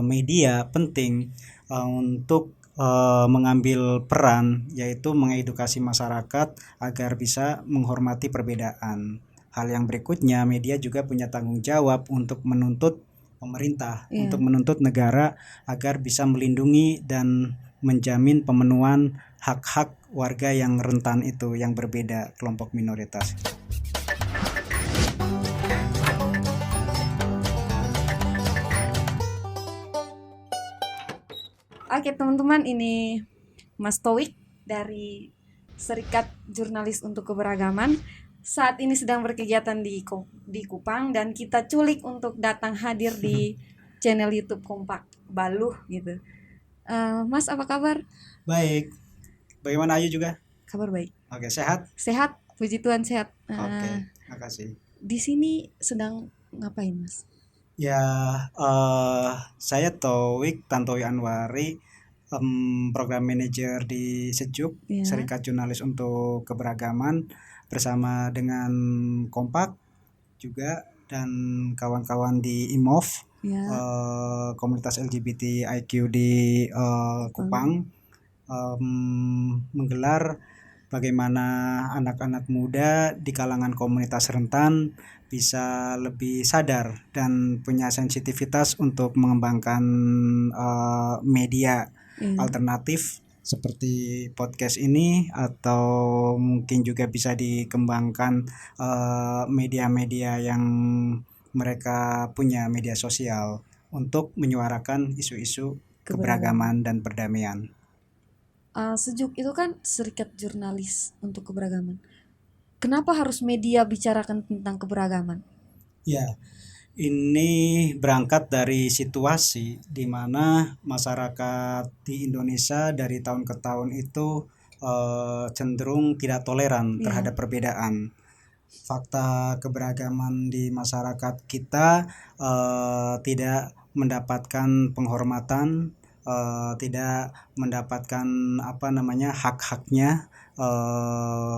Media penting untuk mengambil peran, yaitu mengedukasi masyarakat agar bisa menghormati perbedaan. Hal yang berikutnya, media juga punya tanggung jawab untuk menuntut pemerintah, Iya. untuk menuntut negara agar bisa melindungi dan menjamin pemenuhan hak-hak warga yang rentan itu, yang berbeda, kelompok minoritas. Oke teman-teman, ini Mas Towik dari Serikat Jurnalis untuk Keberagaman. Saat ini sedang berkegiatan di Kupang dan kita culik untuk datang hadir di channel YouTube Kompak Baluh gitu. Mas apa kabar? Baik, bagaimana Ayu juga? Kabar baik. Oke, sehat? Sehat, puji Tuhan sehat. Oke, makasih. Di sini sedang ngapain Mas? Ya, saya Towik Tantowi Anwari, program manajer di Sejuk, Ya. Serikat Jurnalis untuk Keberagaman, bersama dengan Kompak juga dan kawan-kawan di IMOV, Ya. komunitas LGBTIQ di Kupang, menggelar bagaimana anak-anak muda di kalangan komunitas rentan bisa lebih sadar dan punya sensitivitas untuk mengembangkan media alternatif seperti podcast ini, atau mungkin juga bisa dikembangkan media-media yang mereka punya, media sosial, untuk menyuarakan isu-isu keberagaman dan perdamaian. Sejuk itu kan Serikat Jurnalis untuk Keberagaman. Kenapa harus media bicarakan tentang keberagaman? Ya, ini berangkat dari situasi di mana masyarakat di Indonesia dari tahun ke tahun itu cenderung tidak toleran terhadap perbedaan. Fakta keberagaman di masyarakat kita tidak mendapatkan penghormatan, tidak mendapatkan hak-haknya,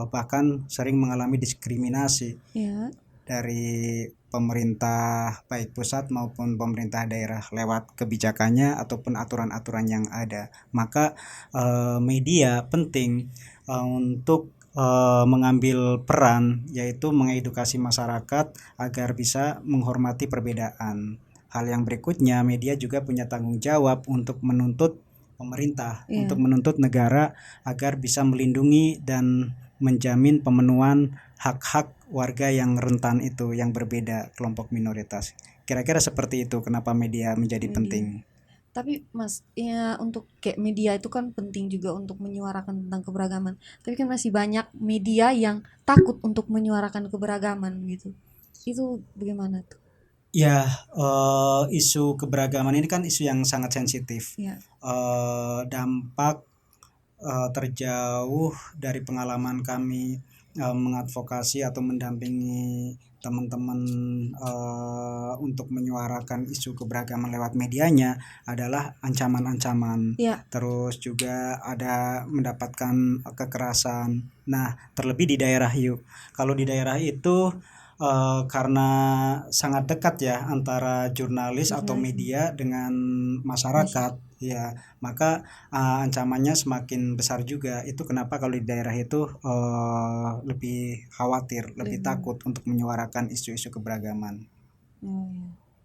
bahkan sering mengalami diskriminasi dari pemerintah baik pusat maupun pemerintah daerah lewat kebijakannya ataupun aturan-aturan yang ada. Maka media penting untuk mengambil peran, yaitu mengedukasi masyarakat agar bisa menghormati perbedaan. Hal yang berikutnya, media juga punya tanggung jawab untuk menuntut pemerintah, untuk menuntut negara agar bisa melindungi dan menjamin pemenuhan hak-hak warga yang rentan itu, yang berbeda, kelompok minoritas. Kira-kira seperti itu kenapa media menjadi penting. Tapi Mas, ya untuk kayak media itu kan penting juga untuk menyuarakan tentang keberagaman. Tapi kan masih banyak media yang takut untuk menyuarakan keberagaman gitu. Itu bagaimana tuh? Ya, isu keberagaman ini kan isu yang sangat sensitif. Dampak terjauh dari pengalaman kami mengadvokasi atau mendampingi teman-teman untuk menyuarakan isu keberagaman lewat medianya adalah ancaman-ancaman. Terus juga ada mendapatkan kekerasan. Nah, terlebih di daerah yuk. Kalau di daerah itu karena sangat dekat ya antara jurnalis atau media dengan masyarakat, ya, maka ancamannya semakin besar juga. Itu kenapa kalau di daerah itu lebih khawatir, lebih takut untuk menyuarakan isu-isu keberagaman.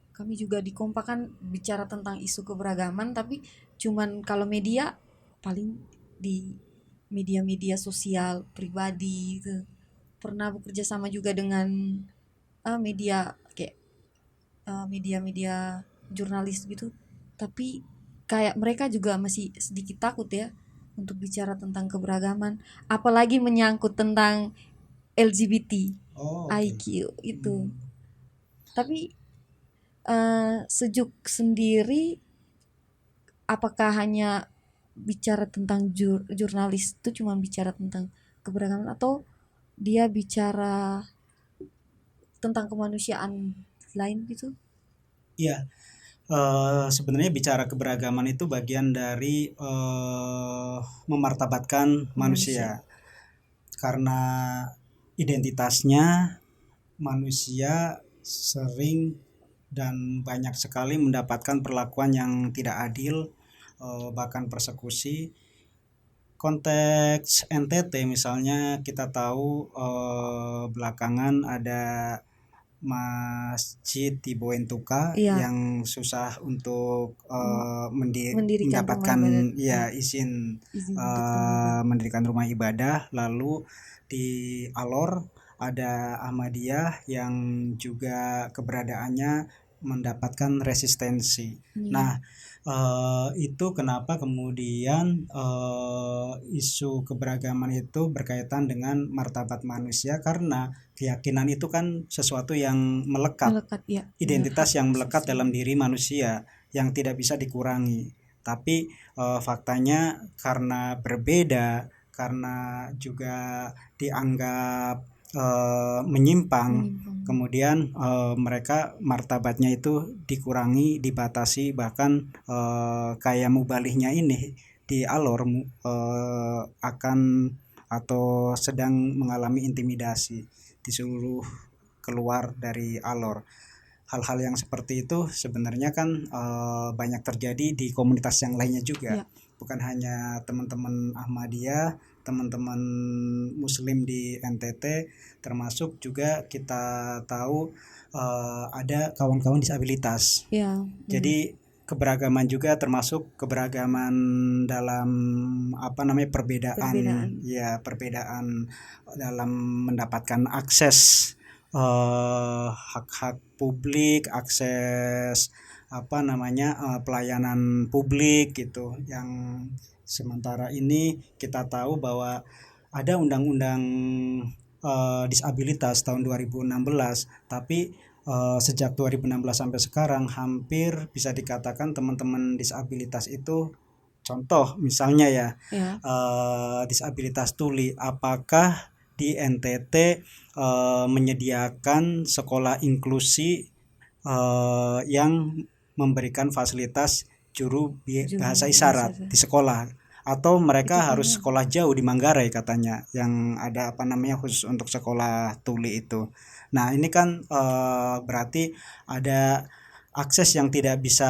Kami juga di Kompak kan bicara tentang isu keberagaman, tapi cuman kalau media paling di media-media sosial pribadi gitu. Pernah bekerja sama juga dengan media kayak media-media jurnalis gitu, tapi kayak mereka juga masih sedikit takut ya untuk bicara tentang keberagaman, apalagi menyangkut tentang LGBT IQ itu. Tapi Sejuk sendiri apakah hanya bicara tentang jurnalis itu cuma bicara tentang keberagaman, atau dia bicara tentang kemanusiaan lain gitu? Iya, sebenarnya bicara keberagaman itu bagian dari memartabatkan manusia. Karena identitasnya manusia sering dan banyak sekali mendapatkan perlakuan yang tidak adil, bahkan persekusi. Konteks NTT misalnya kita tahu belakangan ada masjid di Boentuka Iya, yang susah untuk mendirikan rumah mendapatkan ibadat, ya izin izin untuk rumah ibadah. mendirikan rumah ibadah. Lalu di Alor ada Ahmadiyah yang juga keberadaannya mendapatkan resistensi. Iya, Nah, itu kenapa kemudian isu keberagaman itu berkaitan dengan martabat manusia, karena keyakinan itu kan sesuatu yang melekat, melekat ya, benar, hak identitas yang melekat asasi. dalam diri manusia yang tidak bisa dikurangi. Tapi faktanya karena berbeda, karena juga dianggap menyimpang, Menyimpang. kemudian mereka martabatnya itu dikurangi, dibatasi, bahkan kayak mubalihnya ini di Alor akan atau sedang mengalami intimidasi, disuruh keluar dari Alor. Hal-hal yang seperti itu sebenarnya kan banyak terjadi di komunitas yang lainnya juga, Ya, bukan hanya teman-teman Ahmadiyah, teman-teman Muslim di NTT, termasuk juga kita tahu ada kawan-kawan disabilitas. ya, benar. Jadi keberagaman juga termasuk keberagaman dalam apa namanya Perbedaan. perbedaan, ya perbedaan dalam mendapatkan akses hak-hak publik, akses apa namanya pelayanan publik gitu. Yang sementara ini kita tahu bahwa ada undang-undang disabilitas tahun 2016, tapi sejak 2016 sampai sekarang hampir bisa dikatakan teman-teman disabilitas itu, contoh misalnya ya, Ya, disabilitas tuli, apakah di NTT menyediakan sekolah inklusi yang memberikan fasilitas juru juru bahasa bahasa isyarat di isyarat. sekolah, atau Itu mereka harus kayaknya sekolah jauh di Manggarai katanya yang ada apa namanya khusus untuk sekolah tuli itu. Nah, ini kan berarti ada akses yang tidak bisa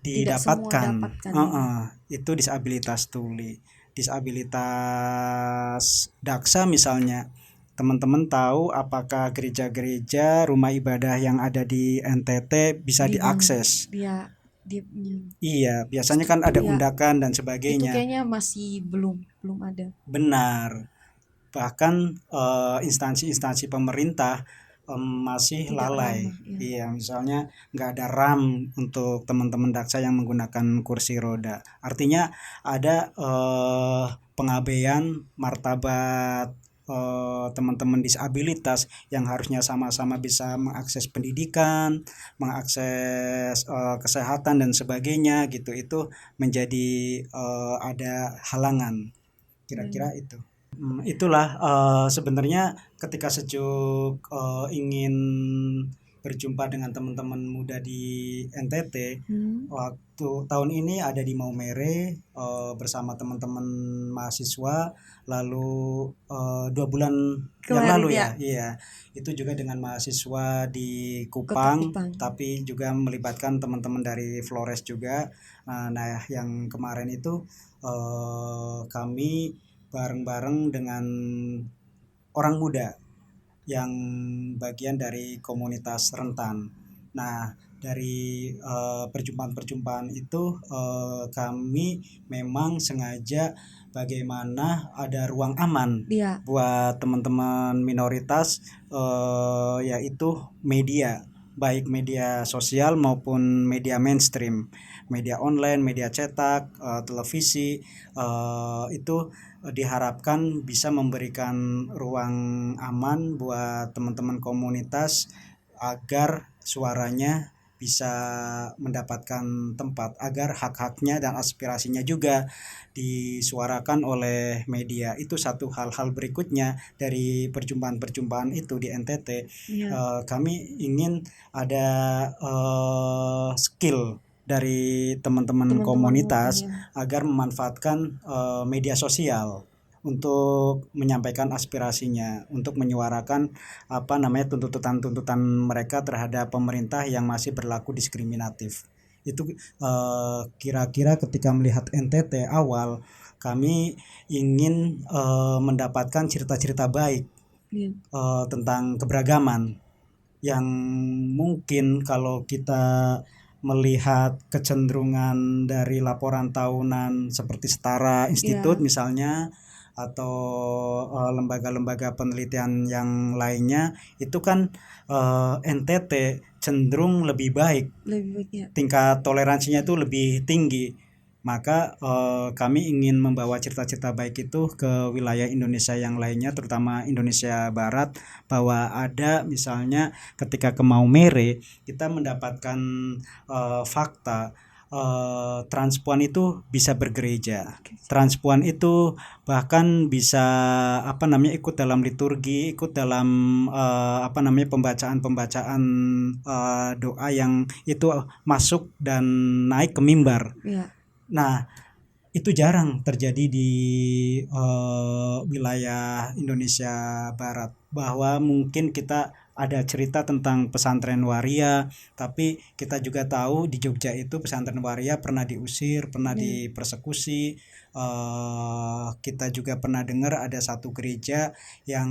tidak semua didapatkan. dapatkan ya. Itu disabilitas tuli. Disabilitas daksa misalnya, teman-teman tahu apakah gereja-gereja rumah ibadah yang ada di NTT bisa Dibangun diakses? dia Iya, biasanya kan struktur ada ya, undakan dan itu sebagainya. kayaknya masih belum belum ada. Benar. Bahkan instansi-instansi pemerintah masih Tidak lalai. ramah ya. Iya, misalnya nggak ada RAM untuk teman-teman daksa yang menggunakan kursi roda. Artinya ada pengabaian martabat teman-teman disabilitas yang harusnya sama-sama bisa mengakses pendidikan, mengakses kesehatan dan sebagainya gitu. Itu menjadi ada halangan. Kira-kira Dan itu. Itulah sebenarnya ketika Sejuk ingin berjumpa dengan teman-teman muda di NTT waktu tahun ini ada di Maumere bersama teman-teman mahasiswa, lalu 2 bulan yang kemarin lalu ya ya, iya itu juga dengan mahasiswa di Kota Kupang, Kupang. tapi juga melibatkan teman-teman dari Flores juga. Nah, yang kemarin itu kami bareng-bareng dengan orang muda yang bagian dari komunitas rentan. Nah, dari perjumpaan-perjumpaan itu kami memang sengaja bagaimana ada ruang aman Dia buat teman-teman minoritas, yaitu media, baik media sosial maupun media mainstream, media online, media cetak, televisi, itu diharapkan bisa memberikan ruang aman buat teman-teman komunitas agar suaranya bisa mendapatkan tempat, agar hak-haknya dan aspirasinya juga disuarakan oleh media. Itu satu hal-hal berikutnya dari perjumpaan-perjumpaan itu di NTT. ya, Kami ingin ada skill dari teman-teman teman-teman muda komunitas ya. agar memanfaatkan media sosial untuk menyampaikan aspirasinya, untuk menyuarakan tuntutan-tuntutan mereka terhadap pemerintah yang masih berlaku diskriminatif. Itu kira-kira ketika melihat NTT awal, kami ingin mendapatkan cerita-cerita baik Iya. Tentang keberagaman yang mungkin kalau kita melihat kecenderungan dari laporan tahunan seperti Setara Institut Iya. misalnya, atau lembaga-lembaga penelitian yang lainnya, itu kan NTT cenderung lebih baik, Lebih baik ya. tingkat toleransinya itu lebih tinggi. Maka kami ingin membawa cerita-cerita baik itu ke wilayah Indonesia yang lainnya, terutama Indonesia Barat, bahwa ada misalnya ketika ke Maumere kita mendapatkan fakta transpuan itu bisa bergereja. Transpuan itu bahkan bisa ikut dalam liturgi, ikut dalam pembacaan-pembacaan doa yang itu masuk dan naik ke mimbar. Iya. Nah, itu jarang terjadi di wilayah Indonesia Barat, bahwa mungkin kita ada cerita tentang pesantren waria, tapi kita juga tahu di Jogja itu pesantren waria pernah diusir, pernah dipersekusi. Kita juga pernah dengar ada satu gereja yang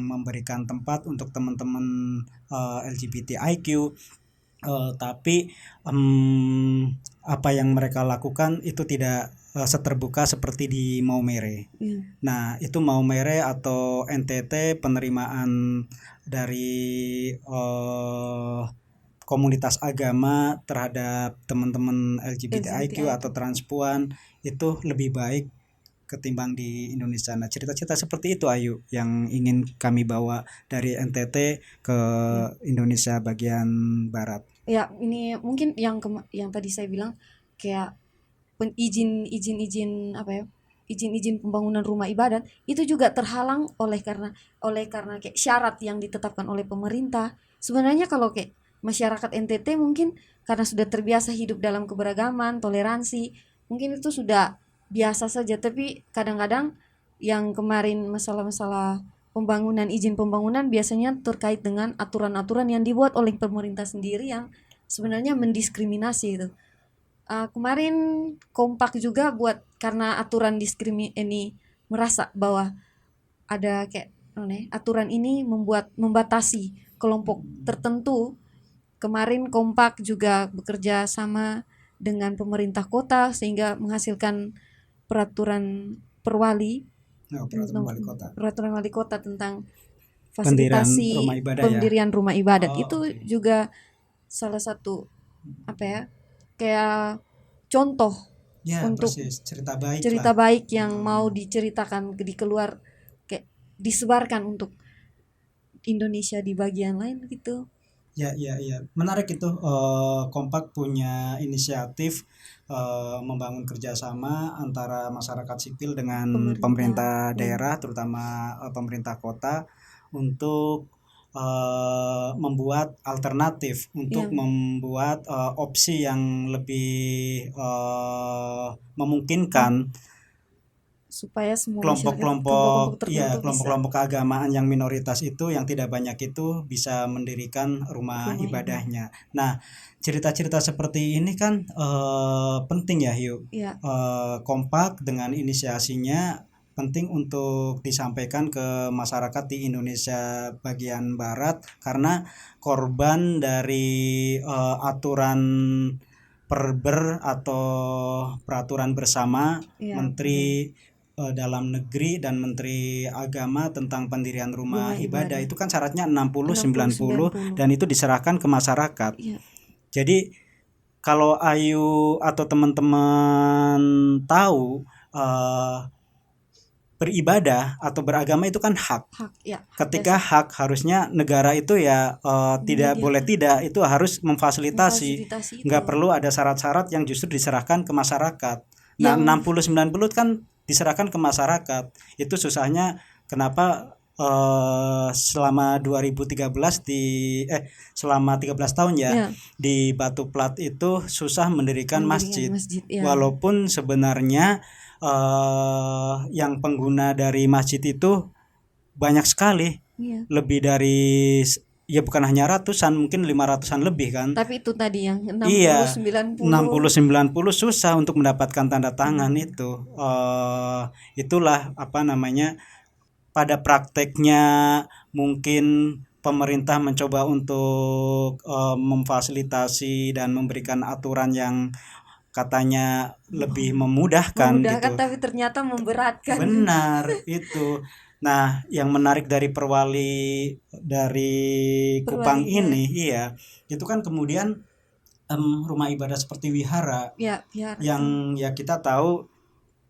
memberikan tempat untuk teman-teman LGBTIQ. Tapi apa yang mereka lakukan itu tidak seterbuka seperti di Maumere. Nah, itu Maumere atau NTT penerimaan dari komunitas agama terhadap teman-teman LGBTIQ atau transpuan itu lebih baik ketimbang di Indonesia. Nah, cerita-cerita seperti itu Ayu yang ingin kami bawa dari NTT ke Indonesia bagian barat. Ya, ini mungkin yang tadi saya bilang kayak izin pembangunan rumah ibadat itu juga terhalang oleh karena kayak syarat yang ditetapkan oleh pemerintah. Sebenarnya kalau kayak masyarakat NTT mungkin karena sudah terbiasa hidup dalam keberagaman, toleransi, mungkin itu sudah biasa saja, tapi kadang-kadang yang kemarin masalah-masalah izin pembangunan biasanya terkait dengan aturan-aturan yang dibuat oleh pemerintah sendiri yang sebenarnya mendiskriminasi itu. Kemarin kompak juga buat karena aturan ini merasa bahwa ada kayak aturan ini membatasi kelompok tertentu. Kemarin kompak juga bekerja sama dengan pemerintah kota sehingga menghasilkan peraturan peraturan wali kota tentang fasilitasi pendirian rumah ibadat. Itu juga salah satu kayak contoh untuk cerita baik yang mau diceritakan di keluar, kayak disebarkan untuk Indonesia di bagian lain gitu. Ya, menarik itu. Kompak punya inisiatif membangun kerjasama antara masyarakat sipil dengan pemerintah daerah, terutama pemerintah kota, untuk membuat alternatif, untuk membuat opsi yang lebih memungkinkan supaya semua kelompok keagamaan yang minoritas itu, yang tidak banyak itu, bisa mendirikan rumah ibadahnya. Nah, cerita-cerita seperti ini kan penting ya Hiu. Kompak dengan inisiasinya penting untuk disampaikan ke masyarakat di Indonesia bagian barat, karena korban dari aturan perber atau peraturan bersama Menteri Dalam Negeri dan Menteri Agama tentang pendirian rumah ibadah itu kan syaratnya 60-90 dan itu diserahkan ke masyarakat. Jadi kalau Ayu atau teman-teman tahu, beribadah atau beragama itu kan hak. Ketika hak, harusnya negara itu tidak boleh tidak, itu harus memfasilitasi. Nggak perlu ada syarat-syarat yang justru diserahkan ke masyarakat. Nah, 60-90 kan diserahkan ke masyarakat. Itu susahnya kenapa selama 2013 selama 13 tahun di Batu Plat itu susah mendirikan masjid. Walaupun sebenarnya yang pengguna dari masjid itu banyak sekali, Iya. lebih dari ya bukan hanya ratusan, mungkin 500-an lebih kan. Tapi itu tadi yang 60 Iya, 90. 60-90 susah untuk mendapatkan tanda tangan Iya. itu. Itulah apa namanya, pada prakteknya mungkin pemerintah mencoba untuk memfasilitasi dan memberikan aturan yang katanya lebih memudahkan Memudahkan gitu. tapi ternyata memberatkan. Benar, itu. Nah, yang menarik dari perwali dari Kupang Perwalinya. ini, iya, itu kan kemudian rumah ibadah seperti wihara Ya, biar itu yang ya kita tahu masih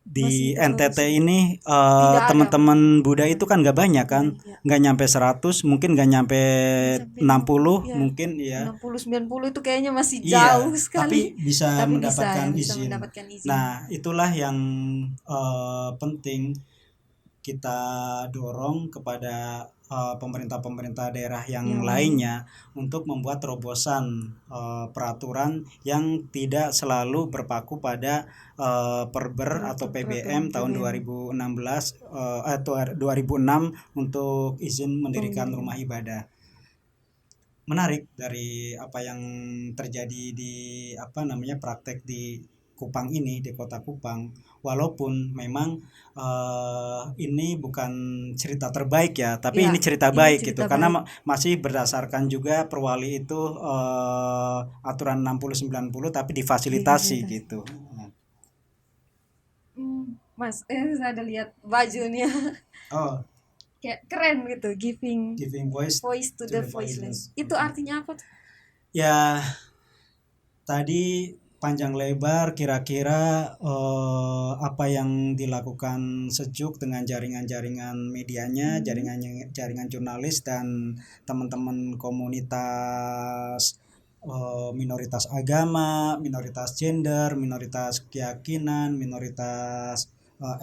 di baru NTT sih. ini Tidak ada. teman-teman Buddha itu kan nggak banyak kan, Ya. nggak nyampe 100, mungkin nggak nyampe Sampai 60 ya, mungkin ya. 60 90 itu kayaknya masih jauh Iya, sekali. tapi bisa Tapi bisa ya, mendapatkan bisa izin. mendapatkan izin. Nah, itulah yang penting kita dorong kepada pemerintah-pemerintah daerah yang Yang lainnya untuk membuat terobosan peraturan yang tidak selalu berpaku pada Perber atau PBM peraturan tahun PBM. 2016 atau 2006 untuk izin mendirikan Pemberian. rumah ibadah. Menarik dari apa yang terjadi di apa namanya praktek di Kupang ini, di kota Kupang, walaupun memang ini bukan cerita terbaik ya, tapi ini Ya, cerita ini baik gitu cerita karena baik. masih berdasarkan juga perwali itu aturan 60-90 tapi difasilitasi Difasilitasi. gitu. Mas, saya ada lihat bajunya. Oh, Kayak keren gitu, giving giving voice voice to to the the voiceless. voiceless. Itu artinya apa tuh? Ya, tadi panjang lebar kira-kira apa yang dilakukan Sejuk dengan jaringan-jaringan medianya, jaringan jurnalis dan teman-teman komunitas minoritas agama, minoritas gender, minoritas keyakinan, minoritas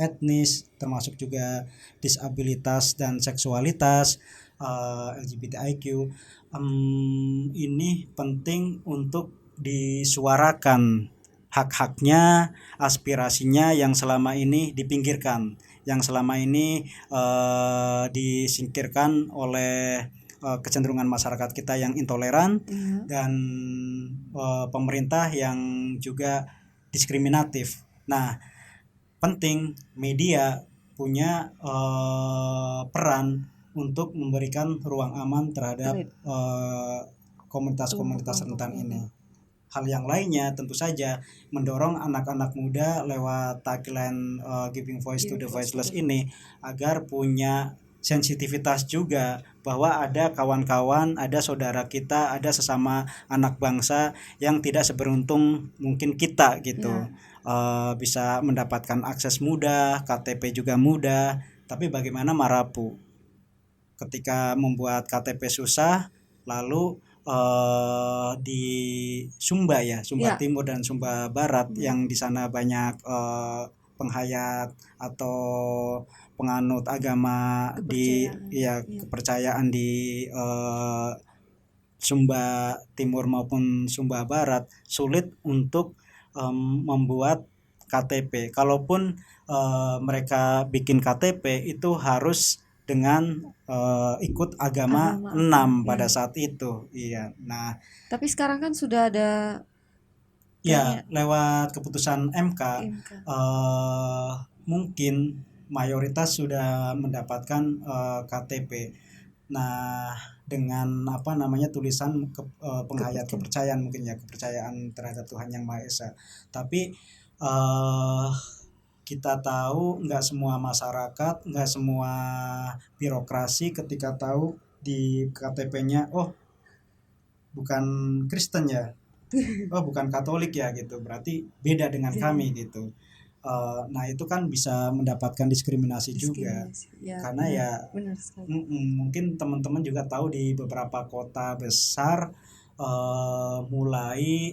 etnis, termasuk juga disabilitas dan seksualitas, LGBTIQ. Ini penting untuk disuarakan hak-haknya, aspirasinya yang selama ini dipinggirkan, yang selama ini disingkirkan oleh kecenderungan masyarakat kita yang intoleran dan pemerintah yang juga diskriminatif. Nah, penting media punya peran untuk memberikan ruang aman terhadap komunitas-komunitas rentan ini. Hal yang lainnya tentu saja mendorong anak-anak muda lewat tagline Giving Voice to the Voiceless ini agar punya sensitivitas juga bahwa ada kawan-kawan, ada saudara kita, ada sesama anak bangsa yang tidak seberuntung mungkin kita gitu. Bisa mendapatkan akses mudah, KTP juga mudah, tapi bagaimana Marapu ketika membuat KTP susah, lalu di Sumba ya, Sumba Timur dan Sumba Barat yang di sana banyak penghayat atau penganut agama di ya kepercayaan di Sumba Timur maupun Sumba Barat sulit untuk membuat KTP. Kalaupun mereka bikin KTP itu harus dengan ikut agama 6 pada saat itu. Iya. Nah, tapi sekarang kan sudah ada ya lewat keputusan MK. Mungkin mayoritas sudah mendapatkan KTP. Nah, dengan apa namanya tulisan penghayat kepercayaan mungkin ya, kepercayaan terhadap Tuhan Yang Maha Esa. Tapi kita tahu nggak semua masyarakat, nggak semua birokrasi ketika tahu di KTP-nya, oh bukan Kristen ya, oh bukan Katolik ya gitu, berarti beda dengan kami gitu. Nah itu kan bisa mendapatkan diskriminasi juga ya, karena ya mungkin teman-teman juga tahu di beberapa kota besar mulai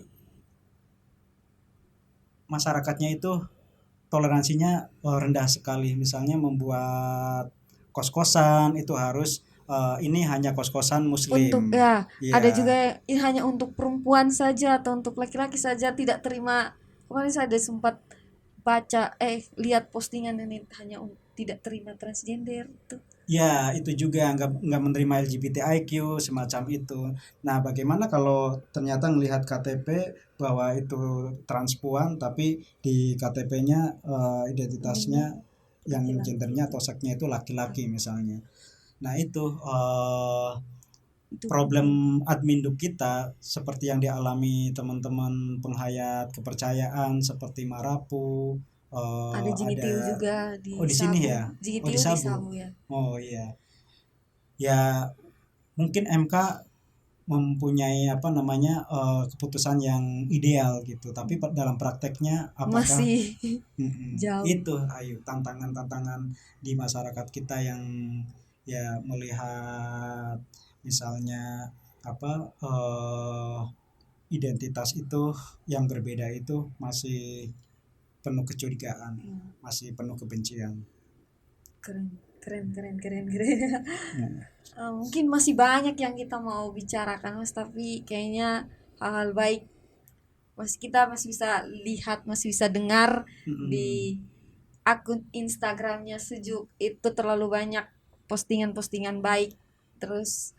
masyarakatnya itu toleransinya rendah sekali. Misalnya membuat kos-kosan itu harus ini hanya kos-kosan muslim. Untuk ada juga hanya untuk perempuan saja atau untuk laki-laki saja, tidak terima. Kemarin saya ada sempat lihat postingan ini hanya tidak terima transgender tuh. Ya, itu juga nggak menerima LGBTIQ semacam itu. Nah, bagaimana kalau ternyata ngelihat KTP bahwa itu transpuan, tapi di KTP-nya identitasnya yang Laki-laki. gendernya atau seksnya itu laki-laki misalnya. Nah, itu Itu problem admin kita seperti yang dialami teman-teman penghayat kepercayaan seperti Marapu, ada Jinitiu ada juga di oh di sini Sabu. ya, oh di Jinitiu di Sabu, Sabu ya. oh iya, ya mungkin MK mempunyai apa namanya keputusan yang ideal gitu, tapi dalam prakteknya apakah Masih jauh. itu ayo tantangan-tantangan di masyarakat kita yang ya melihat misalnya apa identitas itu yang berbeda itu masih penuh kecurigaan, masih penuh kebencian. Keren. Ya. Mungkin masih banyak yang kita mau bicarakan Mas, tapi kayaknya hal-hal baik kita masih bisa lihat, masih bisa dengar di akun Instagramnya Sejuk. Itu terlalu banyak postingan-postingan baik. Terus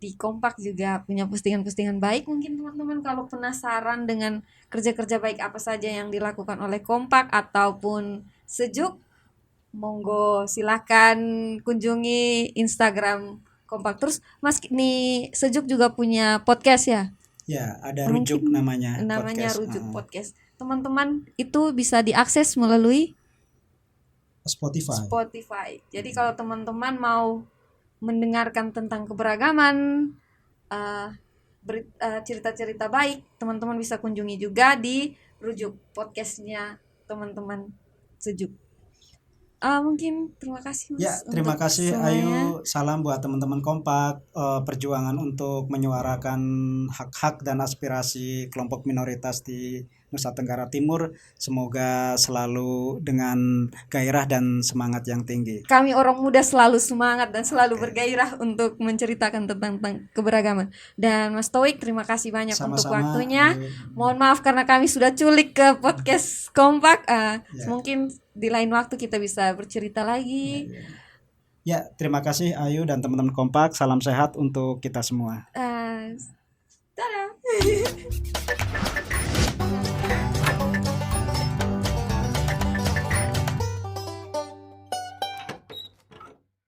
di Kompak juga punya postingan-postingan baik. Mungkin teman-teman kalau penasaran dengan kerja-kerja baik apa saja yang dilakukan oleh Kompak ataupun Sejuk, monggo silakan kunjungi Instagram Kompak. Terus Mas nih Sejuk juga punya podcast ya? Ya, ada Mungkin Rujuk namanya namanya podcast. Rujuk Podcast. Teman-teman itu bisa diakses melalui Spotify. Jadi kalau teman-teman mau mendengarkan tentang keberagaman, cerita-cerita baik, teman-teman bisa kunjungi juga di Rujuk Podcastnya teman-teman Sejuk. Mungkin terima kasih Mas. Ya, terima untuk kasih semuanya. Ayu. Salam buat teman-teman Kompak. Perjuangan untuk menyuarakan hak-hak dan aspirasi kelompok minoritas di Nusa Tenggara Timur semoga selalu dengan gairah dan semangat yang tinggi. Kami orang muda selalu semangat dan selalu bergairah untuk menceritakan tentang keberagaman. Dan Mas Toik, terima kasih banyak untuk Sama-sama. waktunya. Mohon maaf karena kami sudah culik ke podcast Kompak. Mungkin di lain waktu kita bisa bercerita lagi. Ya, terima kasih Ayu dan teman-teman Kompak. Salam sehat untuk kita semua. Dadah.